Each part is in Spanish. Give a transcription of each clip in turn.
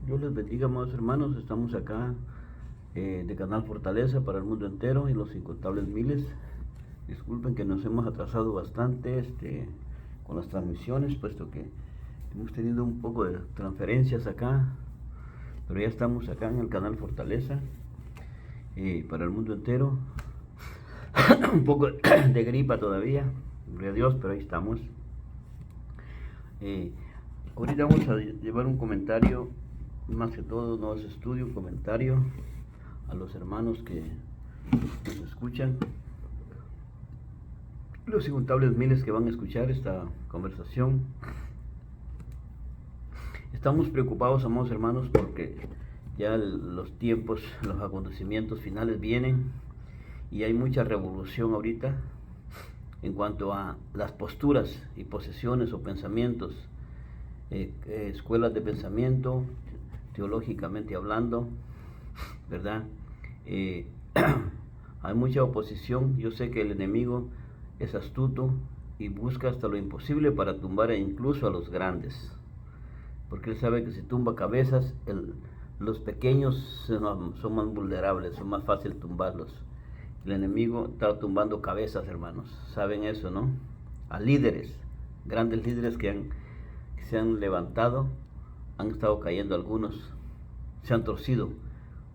Dios les bendiga, amados hermanos. Estamos acá de Canal Fortaleza para el mundo entero y los incontables miles. Disculpen que nos hemos atrasado bastante con las transmisiones, puesto que hemos tenido un poco de transferencias acá, pero ya estamos acá en el Canal Fortaleza para el mundo entero. Un poco de gripa todavía, gloria a Dios, pero ahí estamos. Ahorita vamos a llevar un comentario, más que todo no es estudio, un comentario a los hermanos que nos escuchan, los incontables miles que van a escuchar esta conversación. Estamos preocupados, amados hermanos, porque ya los tiempos, los acontecimientos finales vienen y hay mucha revolución ahorita en cuanto a las posturas y posesiones o pensamientos, escuelas de pensamiento, teológicamente hablando, ¿verdad? Hay mucha oposición. Yo sé que el enemigo es astuto y busca hasta lo imposible para tumbar incluso a los grandes, porque él sabe que si tumba cabezas, los pequeños son más vulnerables, son más fácil tumbarlos. El enemigo está tumbando cabezas, hermanos, saben eso, ¿no? A líderes, grandes líderes que se han levantado, han estado cayendo algunos, se han torcido.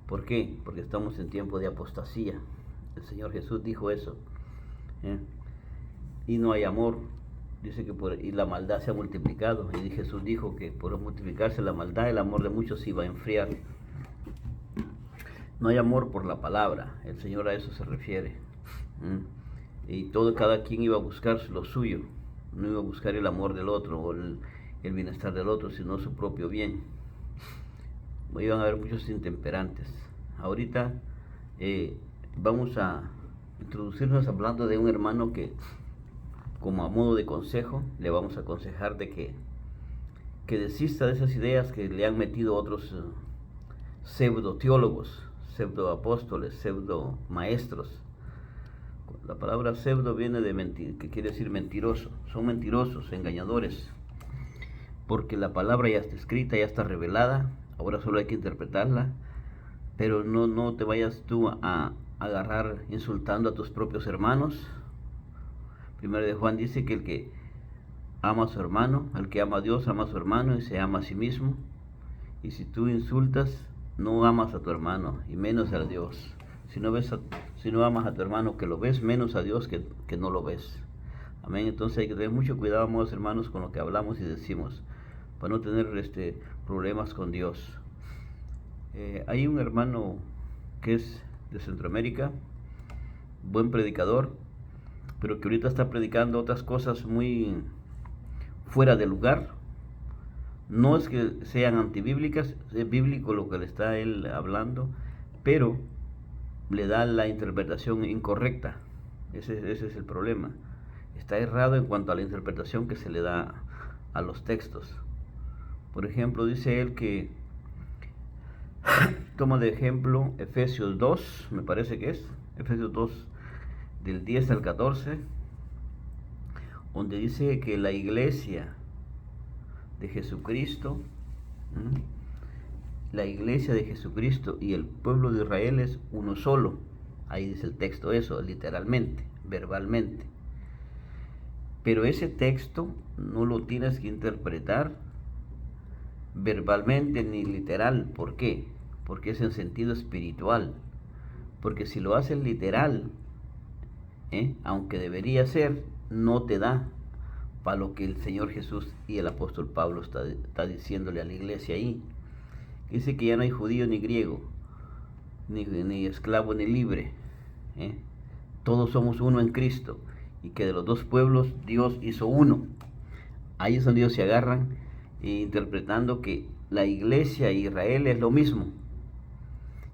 ¿Por qué? Porque estamos en tiempo de apostasía. El Señor Jesús dijo eso, y no hay amor. Dice que y la maldad se ha multiplicado, y Jesús dijo que por multiplicarse la maldad, el amor de muchos se iba a enfriar. No hay amor por la palabra, el Señor a eso se refiere. Y cada quien iba a buscar lo suyo, no iba a buscar el amor del otro o el bienestar del otro, sino su propio bien. Iban a haber muchos intemperantes. Ahorita vamos a introducirnos hablando de un hermano que, como a modo de consejo, le vamos a aconsejar de que desista de esas ideas que le han metido otros pseudo teólogos, pseudo apóstoles, pseudo maestros. La palabra pseudo viene de mentir, que quiere decir mentiroso. Son mentirosos, engañadores, porque la palabra ya está escrita, ya está revelada. Ahora solo hay que interpretarla, pero no te vayas tú a agarrar insultando a tus propios hermanos. Primero de Juan dice que el que ama a su hermano, el que ama a Dios ama a su hermano y se ama a sí mismo. Y si tú insultas, no amas a tu hermano y menos a Dios. Si no amas a tu hermano que lo ves, menos a Dios que no lo ves. Amén. Entonces hay que tener mucho cuidado, amados hermanos, con lo que hablamos y decimos, para no tener problemas con Dios. Hay un hermano que es de Centroamérica, buen predicador, pero que ahorita está predicando otras cosas muy fuera de lugar. No es que sean antibíblicas, es bíblico lo que le está él hablando, pero le da la interpretación incorrecta. Ese es el problema. Está errado en cuanto a la interpretación que se le da a los textos. Por ejemplo, dice él que toma de ejemplo Efesios 2, me parece que es, Efesios 2 del 10 al 14, donde dice que la iglesia de Jesucristo, la iglesia de Jesucristo y el pueblo de Israel es uno solo. Ahí dice el texto eso, literalmente, verbalmente. Pero ese texto no lo tienes que interpretar verbalmente ni literal. ¿Por qué? Porque es en sentido espiritual. Porque si lo haces literal, aunque debería ser, no te da para lo que el Señor Jesús y el apóstol Pablo está diciéndole a la iglesia ahí. Dice que ya no hay judío ni griego, ni esclavo ni libre, todos somos uno en Cristo, y que de los dos pueblos Dios hizo uno. Ahí es donde ellos se agarran, interpretando que la iglesia e Israel es lo mismo,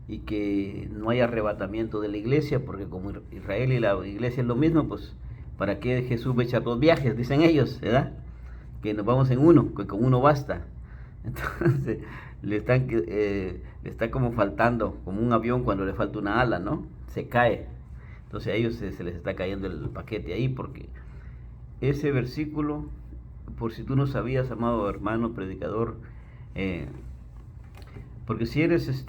y que no hay arrebatamiento de la iglesia, porque como Israel y la iglesia es lo mismo, pues ¿para qué Jesús va a echar dos viajes? Dicen ellos, ¿verdad? Que nos vamos en uno, que con uno basta. Entonces le está como faltando, como un avión cuando le falta una ala, ¿no? Se cae. Entonces a ellos se les está cayendo el paquete ahí, porque ese versículo por si tú no sabías, amado hermano predicador, porque si eres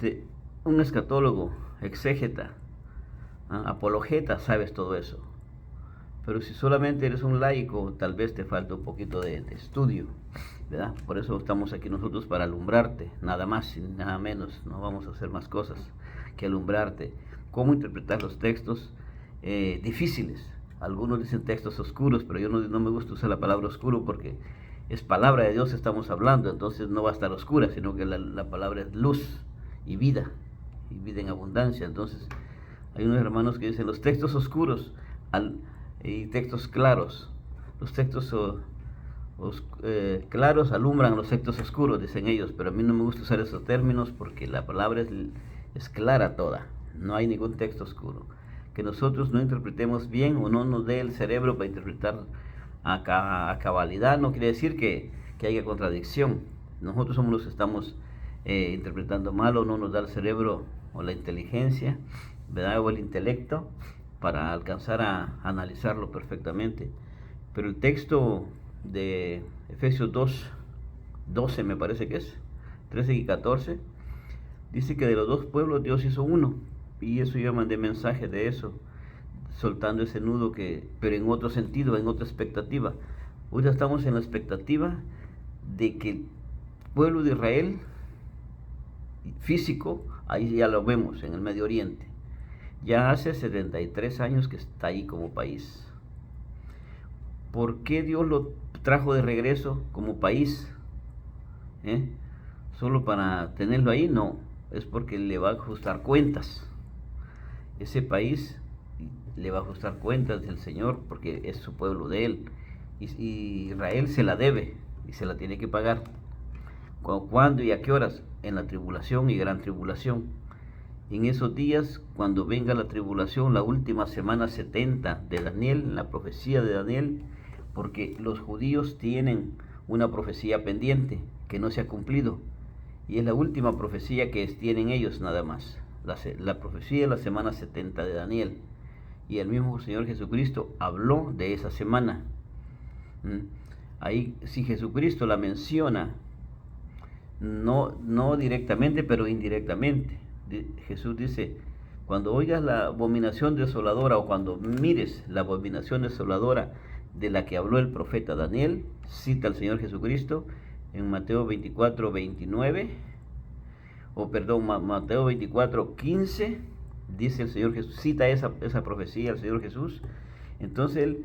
un escatólogo, exégeta, apologeta, sabes todo eso. Pero si solamente eres un laico, tal vez te falta un poquito de estudio, ¿verdad? Por eso estamos aquí nosotros, para alumbrarte, nada más y nada menos. No vamos a hacer más cosas que alumbrarte. Cómo interpretar los textos difíciles. Algunos dicen textos oscuros, pero yo no me gusta usar la palabra oscuro, porque es palabra de Dios estamos hablando, entonces no va a estar oscura, sino que la palabra es luz y vida en abundancia. Entonces hay unos hermanos que dicen los textos oscuros y textos claros. Los textos claros alumbran los textos oscuros, dicen ellos, pero a mí no me gusta usar esos términos, porque la palabra es clara toda, no hay ningún texto oscuro. Que nosotros no interpretemos bien o no nos dé el cerebro para interpretar a cabalidad no quiere decir que haya contradicción. Nosotros somos los que estamos interpretando mal, o no nos da el cerebro o la inteligencia, ¿verdad? O el intelecto para alcanzar a analizarlo perfectamente. Pero el texto de Efesios 2:12 me parece que es, 13 y 14, dice que de los dos pueblos Dios hizo uno, y eso yo mandé mensaje de eso, soltando ese nudo, pero en otro sentido, en otra expectativa. Hoy ya estamos en la expectativa de que el pueblo de Israel físico, ahí ya lo vemos en el Medio Oriente, ya hace 73 años que está ahí como país. ¿Por qué Dios lo trajo de regreso como país? ¿Solo para tenerlo ahí? No, es porque le va a ajustar cuentas. Ese país le va a ajustar cuentas del Señor, porque es su pueblo de Él, y Israel se la debe y se la tiene que pagar. ¿Cuándo y a qué horas? En la tribulación y gran tribulación. En esos días, cuando venga la tribulación, la última semana 70 de Daniel, la profecía de Daniel, porque los judíos tienen una profecía pendiente que no se ha cumplido, y es la última profecía que tienen ellos nada más, la profecía de la semana 70 de Daniel, y el mismo Señor Jesucristo habló de esa semana. Ahí, si Jesucristo la menciona, no directamente, pero indirectamente, Jesús dice: cuando oigas la abominación desoladora, o cuando mires la abominación desoladora de la que habló el profeta Daniel, cita al Señor Jesucristo en Mateo 24:29, Mateo 24:15, dice el Señor Jesús, cita esa profecía al Señor Jesús. Entonces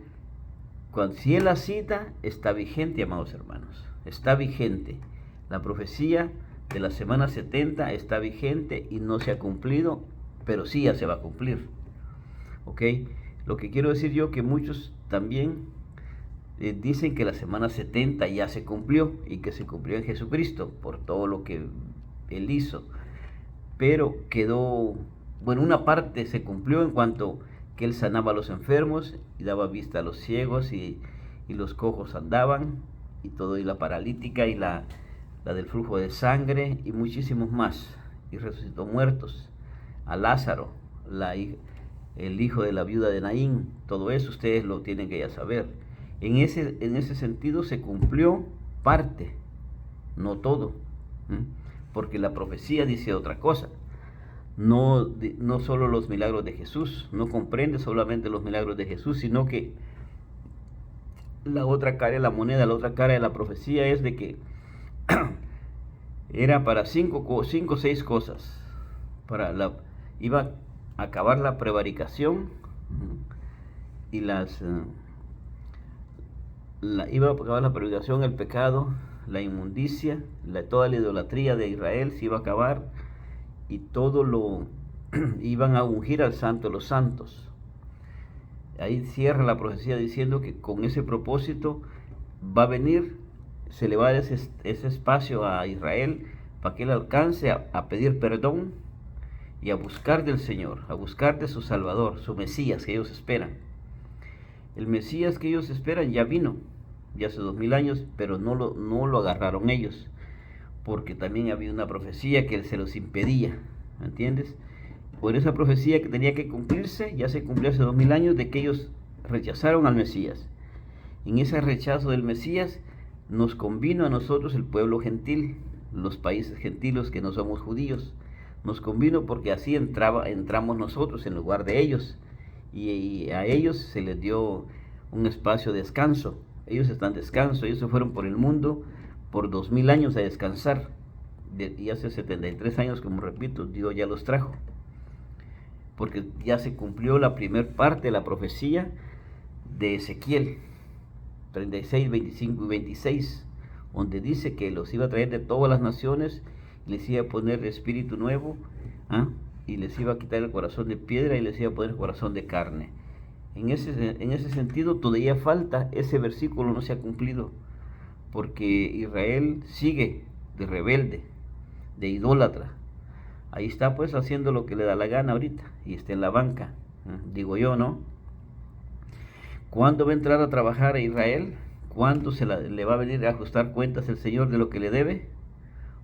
si Él la cita, está vigente, amados hermanos, está vigente. La profecía de la semana 70 está vigente y no se ha cumplido, pero sí ya se va a cumplir. ¿Ok? Lo que quiero decir yo, que muchos también dicen que la semana 70 ya se cumplió, y que se cumplió en Jesucristo por todo lo que Él hizo, pero quedó, una parte se cumplió en cuanto que Él sanaba a los enfermos y daba vista a los ciegos, y los cojos andaban, y todo, y la paralítica, y la del flujo de sangre, y muchísimos más, y resucitó muertos, a Lázaro, el hijo de la viuda de Naín. Todo eso ustedes lo tienen que ya saber. En ese sentido se cumplió parte, no todo, porque la profecía dice otra cosa. No solo los milagros de Jesús, no comprende solamente los milagros de Jesús, sino que la otra cara de la moneda, la otra cara de la profecía es de que era para 5 o 6 cosas. Iba a acabar la prevaricación, y iba a acabar la prevaricación, el pecado, la inmundicia, toda la idolatría de Israel se iba a acabar, y todo iban a ungir al Santo de los Santos. Ahí cierra la profecía diciendo que con ese propósito va a venir, se le va a dar ese espacio a Israel para que él alcance a pedir perdón y a buscar del Señor, a buscar de su Salvador, su Mesías que ellos esperan. El Mesías que ellos esperan ya vino, ya hace 2000 años, pero no lo agarraron ellos, porque también había una profecía que se los impedía, ¿me entiendes? Por esa profecía que tenía que cumplirse, ya se cumplió hace 2000 años, de que ellos rechazaron al Mesías. En ese rechazo del Mesías nos convino a nosotros el pueblo gentil, los países gentiles que no somos judíos. Nos convino porque así entramos nosotros en lugar de ellos. Y a ellos se les dio un espacio de descanso. Ellos están en descanso, ellos se fueron por el mundo por 2000 años a descansar. Y hace 73 años, como repito, Dios ya los trajo. Porque ya se cumplió la primera parte de la profecía de Ezequiel 36, 25 y 26, donde dice que los iba a traer de todas las naciones, les iba a poner espíritu nuevo, y les iba a quitar el corazón de piedra y les iba a poner el corazón de carne. En ese sentido todavía falta, ese versículo no se ha cumplido, porque Israel sigue de rebelde, de idólatra. Ahí está pues haciendo lo que le da la gana ahorita, y está en la banca, digo yo, ¿no? ¿Cuándo va a entrar a trabajar a Israel? ¿Cuándo le va a venir a ajustar cuentas el Señor de lo que le debe?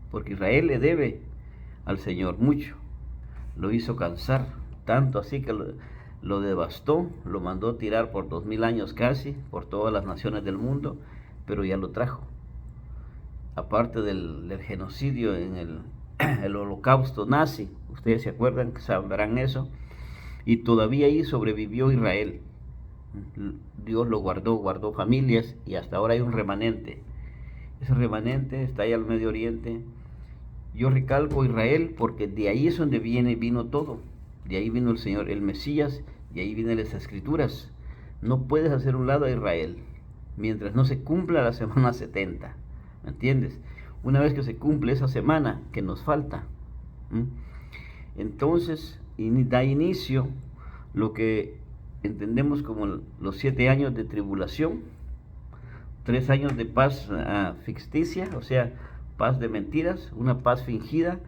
Porque Israel le debe al Señor mucho. Lo hizo cansar, tanto así que lo devastó, lo mandó tirar por 2000 años casi, por todas las naciones del mundo, pero ya lo trajo. Aparte del genocidio en el holocausto nazi, ustedes se acuerdan, sabrán eso, y todavía ahí sobrevivió Israel. Dios lo guardó familias, y hasta ahora hay un remanente. Ese remanente está ahí al Medio Oriente. Yo recalco Israel porque de ahí es donde vino todo. De ahí vino el Señor, el Mesías, y ahí vienen las Escrituras. No puedes hacer un lado a Israel mientras no se cumpla la semana 70. ¿Me entiendes? Una vez que se cumple esa semana que nos falta, entonces da inicio lo que entendemos como los 7 años de tribulación, 3 años de paz ficticia, o sea, paz de mentiras, una paz fingida,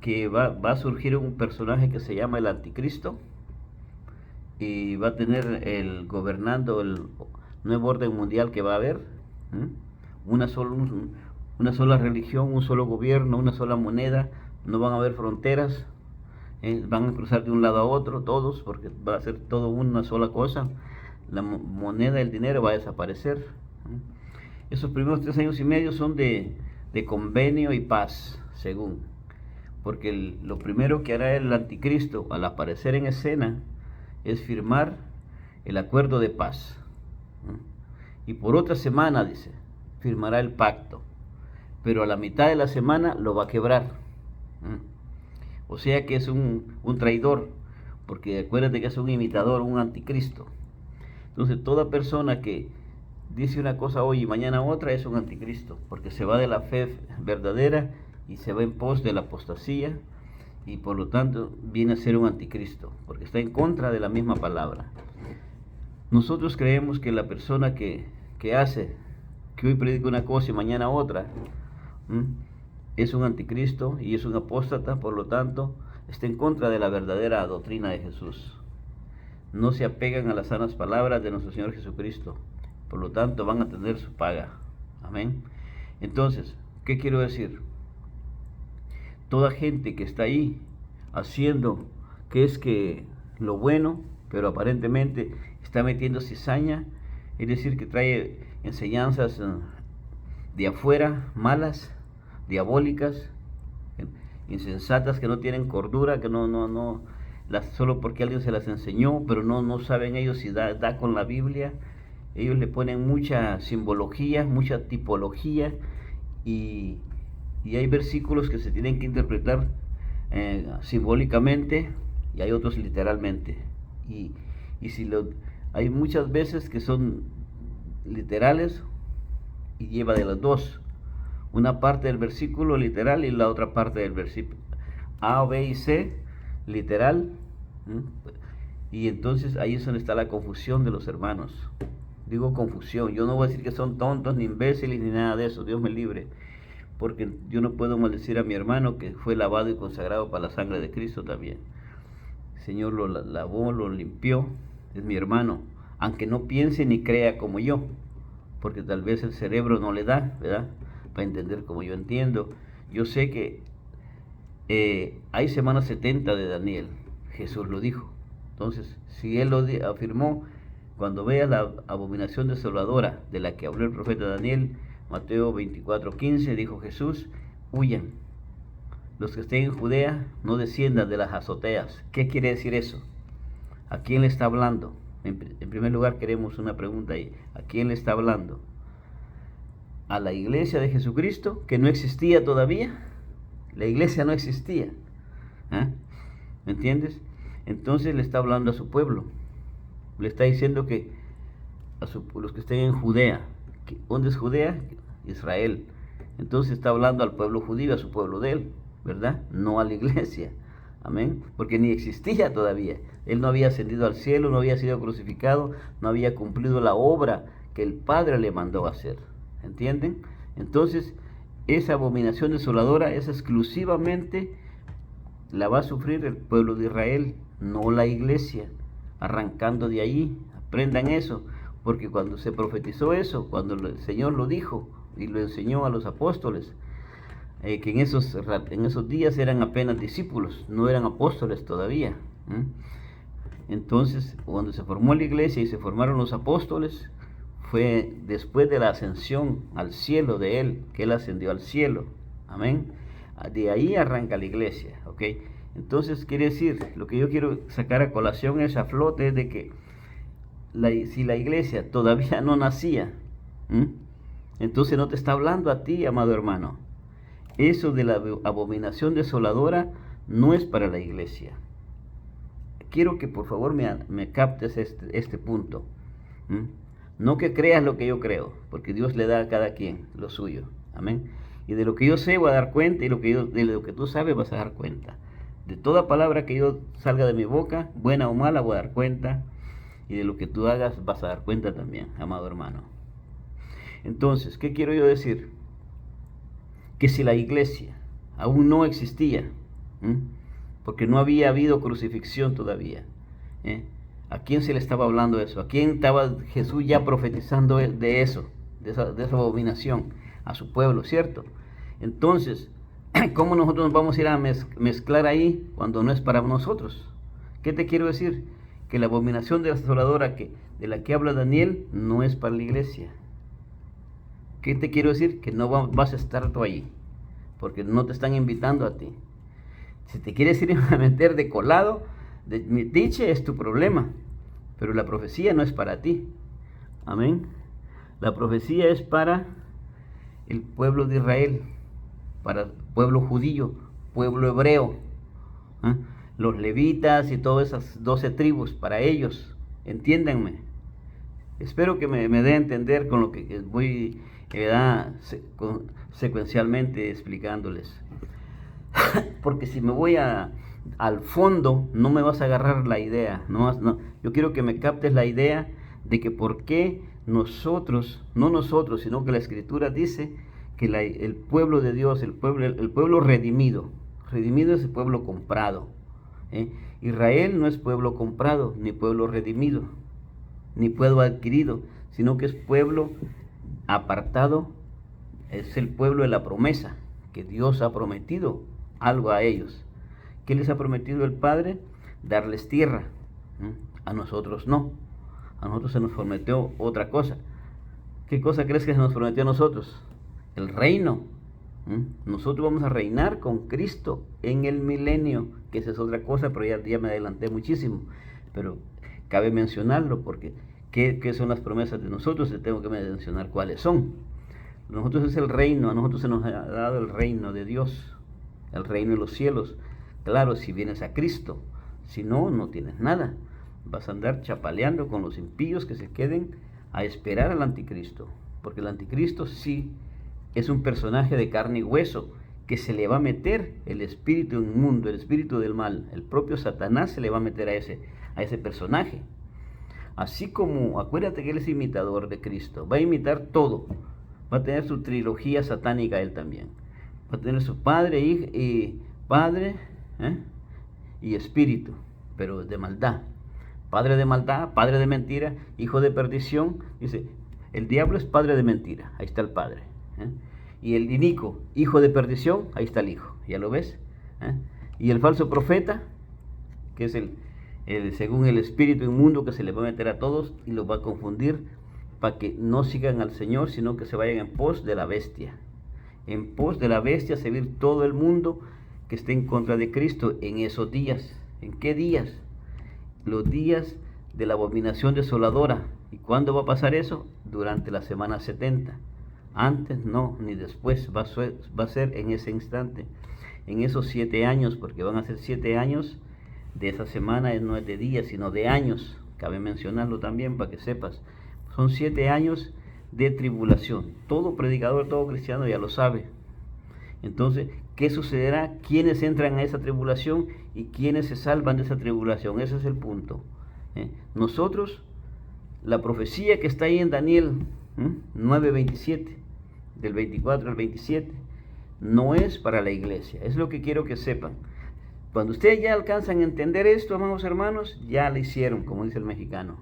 que va a surgir un personaje que se llama el Anticristo, y va a tener gobernando el nuevo orden mundial que va a haber, una sola religión, un solo gobierno, una sola moneda, no van a haber fronteras, van a cruzar de un lado a otro todos, porque va a ser todo una sola cosa. La moneda, el dinero va a desaparecer. Esos primeros 3 años y medio son de convenio y paz, según, porque lo primero que hará el Anticristo al aparecer en escena es firmar el acuerdo de paz, y por otra semana, dice, firmará el pacto, pero a la mitad de la semana lo va a quebrar. O sea que es un traidor, porque acuérdate que es un imitador, un anticristo. Entonces toda persona que dice una cosa hoy y mañana otra es un anticristo, porque se va de la fe verdadera y se va en pos de la apostasía, y por lo tanto viene a ser un anticristo, porque está en contra de la misma palabra. Nosotros creemos que la persona que hace, que hoy predica una cosa y mañana otra, es un anticristo y es un apóstata, por lo tanto está en contra de la verdadera doctrina de Jesús. No se apegan a las sanas palabras de nuestro Señor Jesucristo, por lo tanto van a tener su paga. Amén. Entonces, ¿qué quiero decir? Toda gente que está ahí haciendo que lo bueno, pero aparentemente está metiendo cizaña, es decir, que trae enseñanzas de afuera, malas, diabólicas, insensatas, que no tienen cordura, que solo porque alguien se las enseñó, pero no saben ellos si da con la Biblia. Ellos le ponen mucha simbología, mucha tipología, y hay versículos que se tienen que interpretar simbólicamente, y hay otros literalmente, hay muchas veces que son literales y lleva de las dos, una parte del versículo literal y la otra parte del versículo A, B y C literal, y entonces ahí es donde está la confusión de los hermanos. Digo confusión, yo no voy a decir que son tontos ni imbéciles ni nada de eso, Dios me libre, porque yo no puedo maldecir a mi hermano que fue lavado y consagrado para la sangre de Cristo también. El Señor lo lavó, lo limpió, es mi hermano, aunque no piense ni crea como yo, porque tal vez el cerebro no le da, ¿verdad?, para entender como yo entiendo. Yo sé que hay semana 70 de Daniel, Jesús lo dijo. Entonces, si Él lo afirmó, cuando vea la abominación desoladora de la que habló el profeta Daniel, Mateo 24:15 dijo Jesús, huyan. Los que estén en Judea no desciendan de las azoteas. ¿Qué quiere decir eso? ¿A quién le está hablando? En primer lugar queremos una pregunta ahí. ¿A quién le está hablando? ¿A la iglesia de Jesucristo, que no existía todavía? La iglesia no existía. ¿Me entiendes? Entonces le está hablando a su pueblo. Le está diciendo que los que estén en Judea. ¿Dónde es Judea? Israel. Entonces está hablando al pueblo judío, a su pueblo de él, ¿verdad? No a la iglesia. Amén. Porque ni existía todavía. Él no había ascendido al cielo, no había sido crucificado, no había cumplido la obra que el Padre le mandó a hacer. ¿Entienden? Entonces, esa abominación desoladora es exclusivamente la va a sufrir el pueblo de Israel, no la iglesia. Arrancando de ahí, aprendan eso, porque cuando se profetizó eso, cuando el Señor lo dijo y lo enseñó a los apóstoles, que en esos días eran apenas discípulos, no eran apóstoles todavía. Entonces, cuando se formó la iglesia y se formaron los apóstoles, fue después de la ascensión al cielo de él, que él ascendió al cielo. Amén. De ahí arranca la iglesia, ¿ok? Entonces, quiere decir, lo que yo quiero sacar a colación es a flote, es de que si la iglesia todavía no nacía, entonces no te está hablando a ti, amado hermano. Eso de la abominación desoladora no es para la iglesia. Quiero que por favor me captes este punto. No que creas lo que yo creo, porque Dios le da a cada quien lo suyo. Amén. Y de lo que yo sé voy a dar cuenta, y de lo que tú sabes vas a dar cuenta. De toda palabra que yo salga de mi boca, buena o mala, voy a dar cuenta. Y de lo que tú hagas vas a dar cuenta también, amado hermano. Entonces, ¿qué quiero yo decir? Que si la iglesia aún no existía, porque no había habido crucifixión todavía, ¿a quién se le estaba hablando eso? ¿A quién estaba Jesús ya profetizando de eso, de esa abominación? A su pueblo, ¿cierto? Entonces, ¿cómo nosotros nos vamos a ir a mezclar ahí cuando no es para nosotros? ¿Qué te quiero decir? Que la abominación desoladora de la que habla Daniel no es para la iglesia. ¿Qué te quiero decir? Que no vas a estar tú allí, porque no te están invitando a ti. Si te quieres ir a meter de colado, de metiche, es tu problema, pero la profecía no es para ti. Amén. La profecía es para el pueblo de Israel, para el pueblo judío, pueblo hebreo, los levitas y todas esas 12 tribus, para ellos. Entiéndanme. Espero que me dé a entender con lo que voy secuencialmente explicándoles. Porque si me voy al fondo, no me vas a agarrar la idea. No. Yo quiero que me captes la idea de que por qué nosotros, no nosotros, sino que la Escritura dice que el pueblo de Dios, el pueblo redimido es el pueblo comprado. Israel no es pueblo comprado, ni pueblo redimido, ni pueblo adquirido, sino que es pueblo apartado, es el pueblo de la promesa, que Dios ha prometido algo a ellos. ¿Qué les ha prometido el Padre? Darles tierra. A nosotros no. A nosotros se nos prometió otra cosa. ¿Qué cosa crees que se nos prometió a nosotros? El reino. Nosotros vamos a reinar con Cristo en el milenio, que esa es otra cosa, pero ya me adelanté muchísimo. Pero cabe mencionarlo porque ¿qué son las promesas de nosotros? Tengo que mencionar cuáles son. Nosotros es el reino, a nosotros se nos ha dado el reino de Dios, el reino de los cielos. Claro, si vienes a Cristo, si no, no tienes nada. Vas a andar chapaleando con los impíos que se queden a esperar al anticristo, porque el anticristo sí es un personaje de carne y hueso, que se le va a meter el espíritu inmundo, el espíritu del mal. El propio Satanás se le va a meter a ese personaje. Así como, acuérdate que él es imitador de Cristo, va a imitar todo. Va a tener su trilogía satánica él también. Va a tener su padre y espíritu, pero de maldad. Padre de maldad, padre de mentira, hijo de perdición. Dice, el diablo es padre de mentira, ahí está el padre. Y el inicuo, hijo de perdición, ahí está el hijo, ¿ya lo ves? Y el falso profeta, que es según el espíritu inmundo que se le va a meter a todos y los va a confundir para que no sigan al Señor, sino que se vayan en pos de la bestia. En pos de la bestia, servir todo el mundo que esté en contra de Cristo en esos días. ¿En qué días? Los días de la abominación desoladora. ¿Y cuándo va a pasar eso? Durante la semana 70. Antes no, ni después, va a ser en ese instante, en esos 7 años, porque van a ser 7 años de esa semana, no es de días, sino de años. Cabe mencionarlo también para que sepas. Son 7 años de tribulación. Todo predicador, todo cristiano ya lo sabe. Entonces, ¿qué sucederá? ¿Quiénes entran a esa tribulación y quiénes se salvan de esa tribulación? Ese es el punto. Nosotros, la profecía que está ahí en Daniel 9:27, del 24 al 27, no es para la iglesia. Es lo que quiero que sepan. Cuando ustedes ya alcanzan a entender esto, amados hermanos, ya lo hicieron, como dice el mexicano.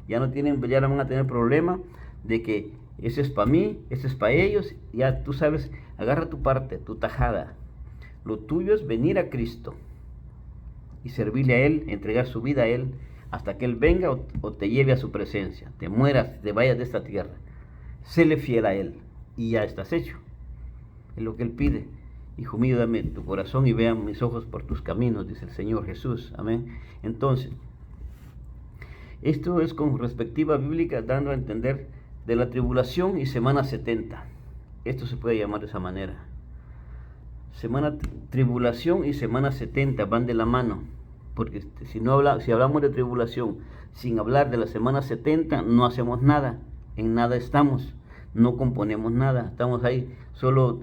Ya no van a tener problema de que ese es para mí, ese es para ellos. Ya tú sabes, agarra tu parte, tu tajada. Lo tuyo es venir a Cristo y servirle a Él, entregar su vida a Él, hasta que Él venga o te lleve a su presencia, te mueras, te vayas de esta tierra. Séle fiel a Él y ya estás hecho. Es lo que Él pide. Hijo mío, dame tu corazón y vean mis ojos por tus caminos, dice el Señor Jesús. Amén. Entonces, esto es con perspectiva bíblica, dando a entender de la tribulación y semana 70. Esto se puede llamar de esa manera. Tribulación y semana 70 van de la mano, porque si hablamos de tribulación sin hablar de la semana 70, no hacemos nada, en nada estamos, no componemos nada, estamos ahí solo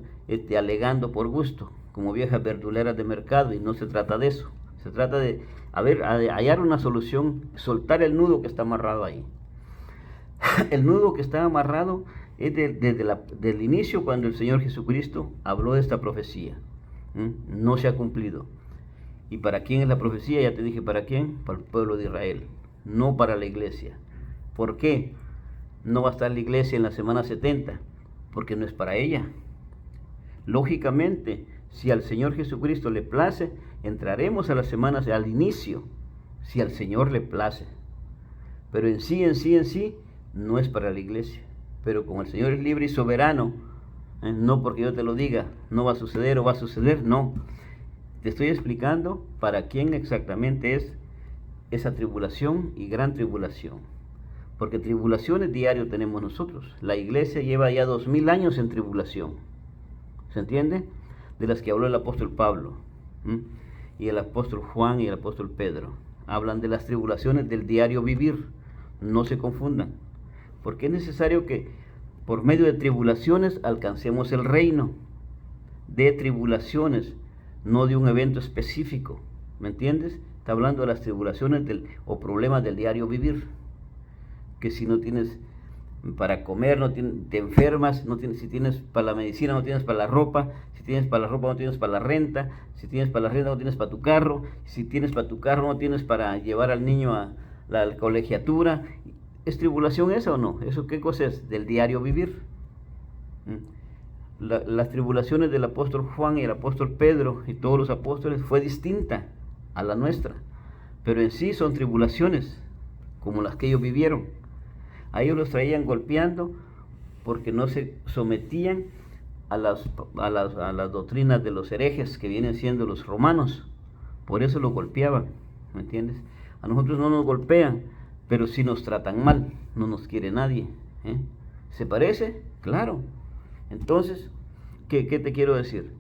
alegando por gusto, como viejas verduleras de mercado, y no se trata de eso. Se trata de hallar una solución, soltar el nudo que está amarrado ahí. El nudo que está amarrado es desde el inicio, cuando el Señor Jesucristo habló de esta profecía. No se ha cumplido. ¿Y para quién es la profecía? Ya te dije para quién. Para el pueblo de Israel, no para la iglesia. ¿Por qué no va a estar la iglesia en la semana 70? Porque no es para ella. Lógicamente, si al Señor Jesucristo le place, entraremos a las semanas al inicio, si al Señor le place. Pero en sí, no es para la iglesia. Pero como el Señor es libre y soberano, no porque yo te lo diga, no va a suceder o va a suceder, no. Te estoy explicando para quién exactamente es esa tribulación y gran tribulación. Porque tribulaciones diarias tenemos nosotros. La iglesia lleva ya 2000 años en tribulación. ¿Se entiende? De las que habló el apóstol Pablo, y el apóstol Juan y el apóstol Pedro. Hablan de las tribulaciones del diario vivir. No se confundan. Porque es necesario que por medio de tribulaciones alcancemos el reino. De tribulaciones, no de un evento específico. ¿Me entiendes? Está hablando de las tribulaciones o problemas del diario vivir. Que si no tienes para comer, te enfermas, si tienes para la medicina, no tienes para la ropa, si tienes para la ropa, no tienes para la renta, si tienes para la renta, no tienes para tu carro, si tienes para tu carro, no tienes para llevar al niño a la colegiatura. ¿Es tribulación esa o no? ¿Eso qué cosa es? Del diario vivir. Las tribulaciones del apóstol Juan y el apóstol Pedro y todos los apóstoles fue distinta a la nuestra, pero en sí son tribulaciones como las que ellos vivieron. A ellos los traían golpeando porque no se sometían a las doctrinas de los herejes que vienen siendo los romanos. Por eso los golpeaban, ¿me entiendes? A nosotros no nos golpean, pero sí nos tratan mal, no nos quiere nadie. ¿Se parece? Claro. Entonces, ¿qué te quiero decir?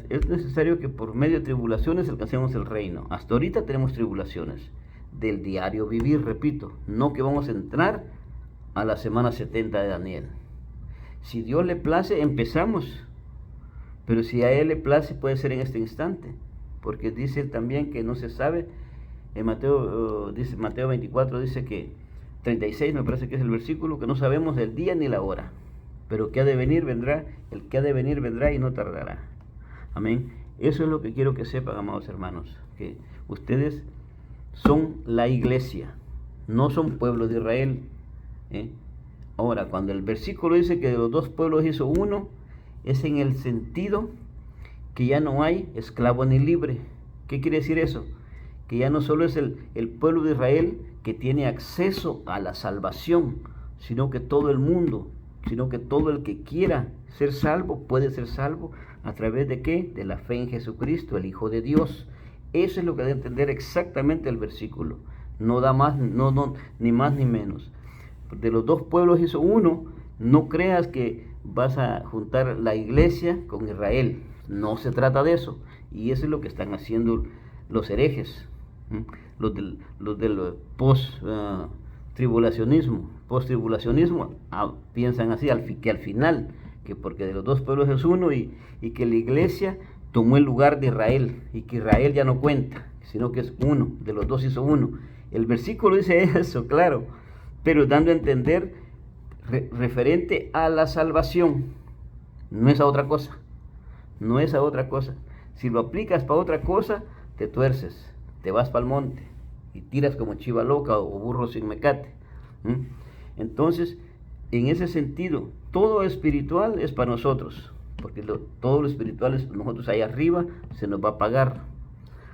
Es necesario que por medio de tribulaciones alcancemos el reino. Hasta ahorita tenemos tribulaciones del diario vivir, repito, no que vamos a entrar a la semana 70 de Daniel. Si Dios le place, empezamos. Pero si a Él le place, puede ser en este instante. Porque dice también que no se sabe. En Mateo 24 dice que 36 me parece que es el versículo, que no sabemos el día ni la hora. Pero que ha de venir vendrá, el que ha de venir vendrá y no tardará. Amén. Eso es lo que quiero que sepan, amados hermanos, que ustedes son la iglesia, no son pueblo de Israel. Ahora, cuando el versículo dice que de los dos pueblos hizo uno, es en el sentido que ya no hay esclavo ni libre. ¿Qué quiere decir eso? Que ya no solo es el pueblo de Israel que tiene acceso a la salvación, sino que todo el mundo, sino que todo el que quiera ser salvo puede ser salvo a través de ¿qué? De la fe en Jesucristo, el Hijo de Dios. Eso es lo que debe entender exactamente el versículo. No da más, ni más ni menos. De los dos pueblos hizo uno. No creas que vas a juntar la iglesia con Israel. No se trata de eso. Y eso es lo que están haciendo los herejes, los del post-tribulacionismo. Piensan así, que al final, que porque de los dos pueblos es uno y que la iglesia tomó el lugar de Israel y que Israel ya no cuenta, sino que es uno, de los dos hizo uno. El versículo dice eso, claro, pero dando a entender referente a la salvación, no es a otra cosa, no es a otra cosa. Si lo aplicas para otra cosa, te tuerces, te vas para el monte y tiras como chiva loca o burro sin mecate. Entonces, en ese sentido, todo espiritual es para nosotros, porque todo lo espiritual es nosotros allá arriba, se nos va a pagar.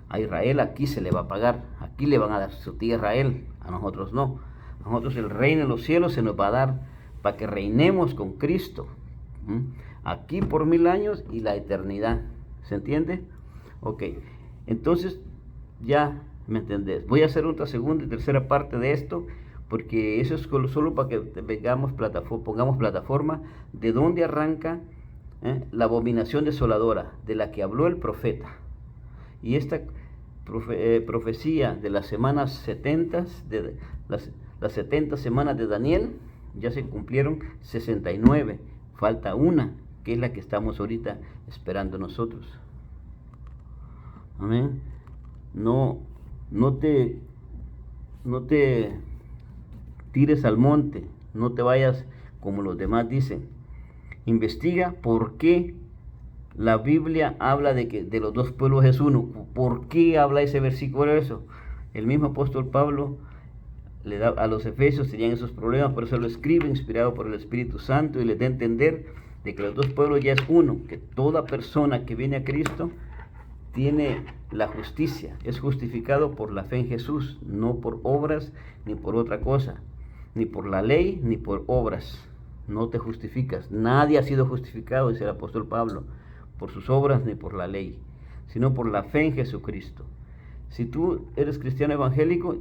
A Israel aquí se le va a pagar, aquí le van a dar su tierra a él, a nosotros no. A nosotros el reino de los cielos se nos va a dar para que reinemos con Cristo, aquí por 1000 años y la eternidad. ¿Se entiende? Ok, entonces ya me entendés. Voy a hacer otra segunda y tercera parte de esto, porque eso es solo para que pongamos plataforma de dónde arranca la abominación desoladora de la que habló el profeta. Y esta profecía de las semanas 70, de las 70 semanas de Daniel, ya se cumplieron 69. Falta una, que es la que estamos ahorita esperando nosotros. Amén. No te tires al monte, no te vayas como los demás dicen. Investiga por qué la Biblia habla de los dos pueblos es uno. ¿Por qué habla ese versículo eso? El mismo apóstol Pablo le da a los efesios, tenían esos problemas, por eso lo escribe inspirado por el Espíritu Santo y les da a entender de que los dos pueblos ya es uno, que toda persona que viene a Cristo tiene la justicia, es justificado por la fe en Jesús, no por obras ni por otra cosa, ni por la ley ni por obras. No te justificas, nadie ha sido justificado, dice el apóstol Pablo, por sus obras ni por la ley, sino por la fe en Jesucristo. Si tú eres cristiano evangélico,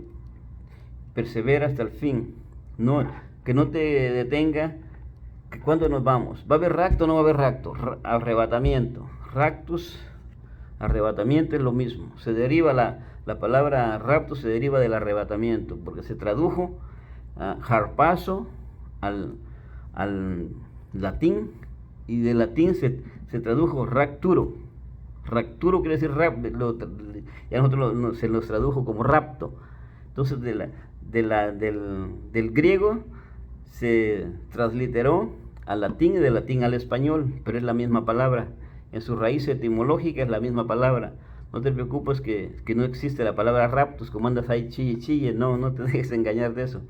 persevera hasta el fin, que no te detenga. Que ¿cuándo nos vamos? ¿Va a haber rapto o no va a haber rapto? Arrebatamiento, raptus, arrebatamiento es lo mismo. Se deriva la palabra rapto, se deriva del arrebatamiento, porque se tradujo harpazo al latín, y de latín se tradujo rapturo. Rapturo quiere decir ya nosotros se nos tradujo como rapto. Entonces del griego se transliteró al latín y del latín al español, pero es la misma palabra. En su raíz etimológica es la misma palabra. No te preocupes que no existe la palabra raptus, como andas ahí chille, no te dejes engañar de eso.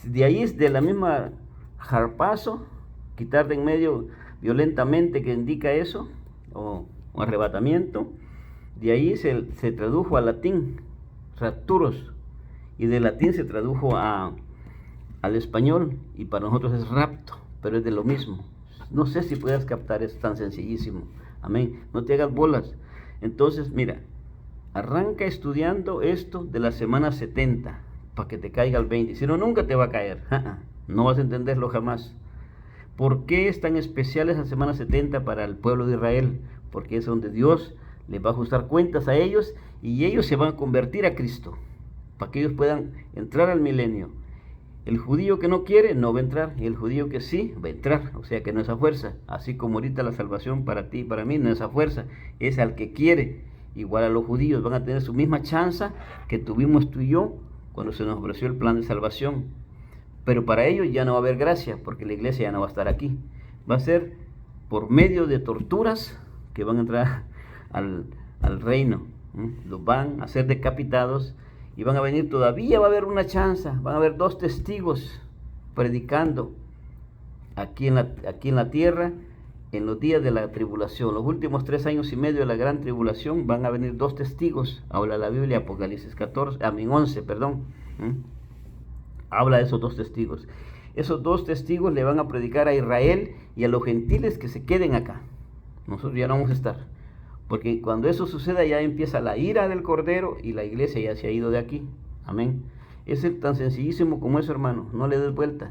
De ahí es de la misma harpazo, quitar de en medio violentamente, que indica eso, o arrebatamiento. De ahí se tradujo al latín, rapturos, y del latín se tradujo al español, y para nosotros es rapto, pero es de lo mismo. No sé si puedas captar, es tan sencillísimo. Amén. No te hagas bolas. Entonces, mira, arranca estudiando esto de la semana 70, para que te caiga el 20. Si no, nunca te va a caer. No vas a entenderlo jamás. ¿Por qué es tan especial esa semana 70 para el pueblo de Israel? Porque es donde Dios les va a ajustar cuentas a ellos, y ellos se van a convertir a Cristo, para que ellos puedan entrar al milenio. El judío que no quiere no va a entrar, y el judío que sí va a entrar, o sea que no es a fuerza. Así como ahorita la salvación para ti y para mí no es a fuerza, es al que quiere. Igual a los judíos van a tener su misma chance que tuvimos tú y yo cuando se nos ofreció el plan de salvación. Pero para ellos ya no va a haber gracia, porque la iglesia ya no va a estar aquí. Va a ser por medio de torturas que van a entrar al reino. Los van a ser decapitados. Y van a venir, todavía va a haber una chance, van a haber 2 testigos predicando aquí en la tierra en los días de la tribulación. Los últimos 3 años y medio de la gran tribulación van a venir 2 testigos. Habla la Biblia, Apocalipsis 11, perdón. Habla de esos 2 testigos. esos 2 testigos le van a predicar a Israel y a los gentiles que se queden acá. Nosotros ya no vamos a estar. Porque cuando eso suceda ya empieza la ira del Cordero y la iglesia ya se ha ido de aquí. Amén. Es tan sencillísimo como eso, hermano. No le des vuelta.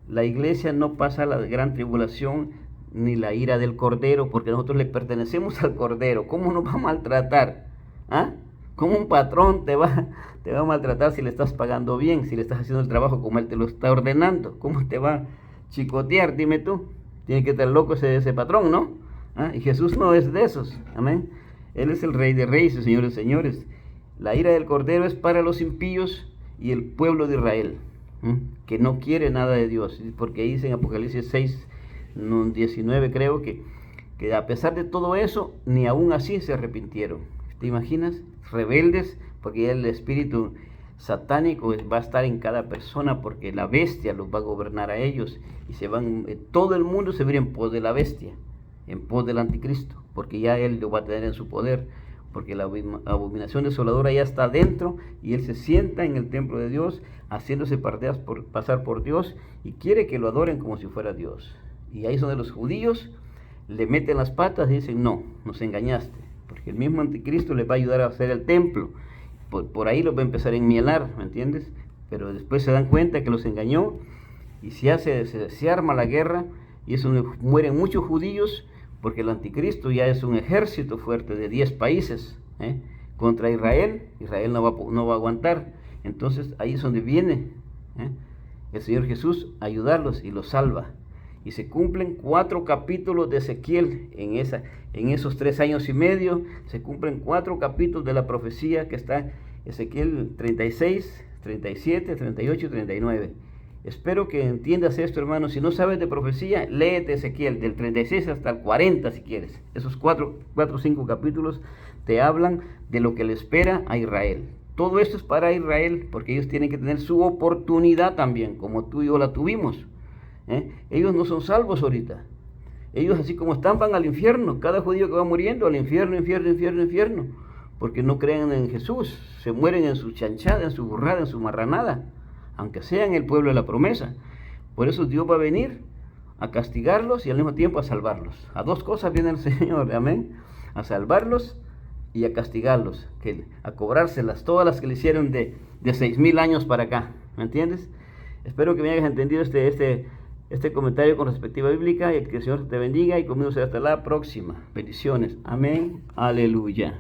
La iglesia no pasa la gran tribulación ni la ira del Cordero, porque nosotros le pertenecemos al Cordero. ¿Cómo nos va a maltratar? ¿Ah? ¿Cómo un patrón te va a maltratar si le estás pagando bien, si le estás haciendo el trabajo como él te lo está ordenando? ¿Cómo te va a chicotear? Dime tú. Tiene que estar loco ese patrón, ¿no? ¿Ah? Y Jesús no es de esos. Amén. Él es el Rey de Reyes y Señores de Señores. La ira del Cordero es para los impíos y el pueblo de Israel, que no quiere nada de Dios, porque dice en Apocalipsis 6, 19 creo, que a pesar de todo eso, ni aún así se arrepintieron. ¿Te imaginas? Rebeldes, porque ya el espíritu satánico va a estar en cada persona, porque la bestia los va a gobernar a ellos, y todo el mundo se va a ir en pos de la bestia, en pos del anticristo, porque ya él lo va a tener en su poder, porque la abominación desoladora ya está dentro, y él se sienta en el templo de Dios, haciéndose pasar por Dios, y quiere que lo adoren como si fuera Dios. Y ahí es donde los judíos le meten las patas y dicen, no, nos engañaste, porque el mismo anticristo les va a ayudar a hacer el templo. Por ahí los va a empezar a enmielar, ¿me entiendes? Pero después se dan cuenta que los engañó, y se arma la guerra, y es donde mueren muchos judíos, porque el anticristo ya es un ejército fuerte de 10 países contra Israel. Israel no va a aguantar. Entonces ahí es donde viene el Señor Jesús a ayudarlos y los salva. Y se cumplen 4 capítulos de Ezequiel en esos 3 años y medio. Se cumplen 4 capítulos de la profecía que está Ezequiel 36, 37, 38 y 39. Espero que entiendas esto, hermano. Si no sabes de profecía, léete Ezequiel del 36 hasta el 40 si quieres. Esos 4 o 5 capítulos te hablan de lo que le espera a Israel. Todo esto es para Israel, porque ellos tienen que tener su oportunidad también, como tú y yo la tuvimos. Ellos no son salvos ahorita. Ellos, así como están, van al infierno. Cada judío que va muriendo al infierno, infierno, porque no creen en Jesús. Se mueren en su chanchada, en su burrada, en su marranada, aunque sean el pueblo de la promesa. Por eso Dios va a venir a castigarlos y al mismo tiempo a salvarlos. A 2 cosas viene el Señor, amén. A salvarlos y a castigarlos, a cobrárselas, todas las que le hicieron de 6,000 años para acá, ¿me entiendes? Espero que me hayas entendido este comentario con perspectiva bíblica, y que el Señor te bendiga, y conmigo será hasta la próxima. Bendiciones, amén, aleluya.